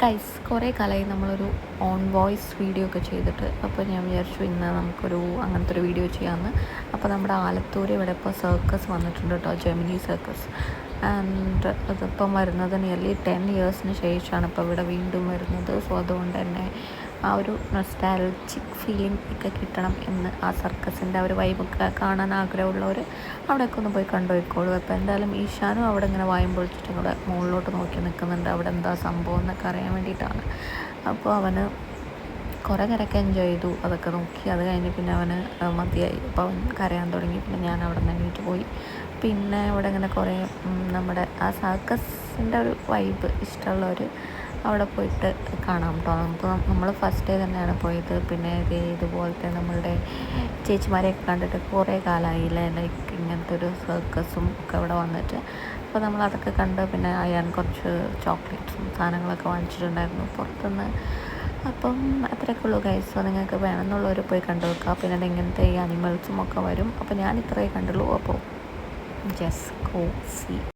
Guys കുറേ കാലമായി നമ്മളൊരു ഓൺ വോയിസ് വീഡിയോ ഒക്കെ ചെയ്തിട്ട്, അപ്പോൾ ഞാൻ വിചാരിച്ചു ഇന്ന് നമുക്കൊരു അങ്ങനത്തെ ഒരു വീഡിയോ ചെയ്യാമെന്ന്. അപ്പോൾ നമ്മുടെ ആലത്തൂർ ഇവിടെ ഇപ്പോൾ സർക്കസ് വന്നിട്ടുണ്ട് കേട്ടോ, ജെമിനി സർക്കസ്. ആൻഡ് അതിപ്പം വരുന്നത് നിയർലി 10 ഇയേഴ്സിന് ശേഷമാണ് ഇപ്പോൾ ഇവിടെ വീണ്ടും വരുന്നത്. സോ അതുകൊണ്ട് തന്നെ ആ ഒരു നൊസ്റ്റാൾജിക് ഫീലിംഗ് ഒക്കെ കിട്ടണം എന്ന്, ആ സർക്കസിൻ്റെ ആ ഒരു വൈബൊക്കെ കാണാൻ ആഗ്രഹമുള്ളവർ അവിടെയൊക്കെ ഒന്ന് പോയി കണ്ടുപോയിക്കോളൂ. അപ്പോൾ എന്തായാലും ഈശാനും അവിടെ ഇങ്ങനെ വായും പൊളിച്ചിട്ടും കൂടെ മുകളിലോട്ട് നോക്കി നിൽക്കുന്നുണ്ട്, അവിടെ എന്താ സംഭവം എന്നൊക്കെ അറിയാൻ വേണ്ടിയിട്ടാണ്. അപ്പോൾ അവന് കുറേ നേരമൊക്കെ എൻജോയ് ചെയ്തു, അതൊക്കെ നോക്കി. അത് കഴിഞ്ഞ് പിന്നെ അവന് മതിയായി, അപ്പോൾ അവൻ കരയാൻ തുടങ്ങി. പിന്നെ ഞാൻ അവിടെ നിന്ന് എണീറ്റ് പോയി. പിന്നെ ഇവിടെ ഇങ്ങനെ കുറേ നമ്മുടെ ആ സർക്കസിൻ്റെ ഒരു വൈബ് ഇഷ്ടമുള്ളവർ അവിടെ പോയിട്ട് കാണാം കേട്ടോ. നമ്മൾ ഫസ്റ്റ് ഡേ തന്നെയാണ് പോയത്. പിന്നെ ഇതുപോലത്തെ നമ്മളുടെ ചേച്ചിമാരെയൊക്കെ കണ്ടിട്ട് കുറേ കാലമായില്ലേ, ലൈക്ക് ഇങ്ങനത്തെ ഒരു സർക്കസും ഒക്കെ ഇവിടെ വന്നിട്ട്. അപ്പോൾ നമ്മളതൊക്കെ കണ്ട് പിന്നെ അയാൻ കുറച്ച് ചോക്ലേറ്റ്സും സാധനങ്ങളൊക്കെ വാങ്ങിച്ചിട്ടുണ്ടായിരുന്നു പുറത്തുനിന്ന്. അപ്പം അത്രയൊക്കെ ഉള്ളൂ ഗൈസ്. സോ നിങ്ങൾക്ക് വേണമെന്നുള്ളവർ പോയി കണ്ടു വെക്കുക. പിന്നെ ഇങ്ങനത്തെ ഈ അനിമൽസും ഒക്കെ വരും. അപ്പോൾ ഞാൻ ഇത്രയേ കണ്ടുള്ളൂ. അപ്പോൾ ജസ്റ്റ് ഗോ സീ.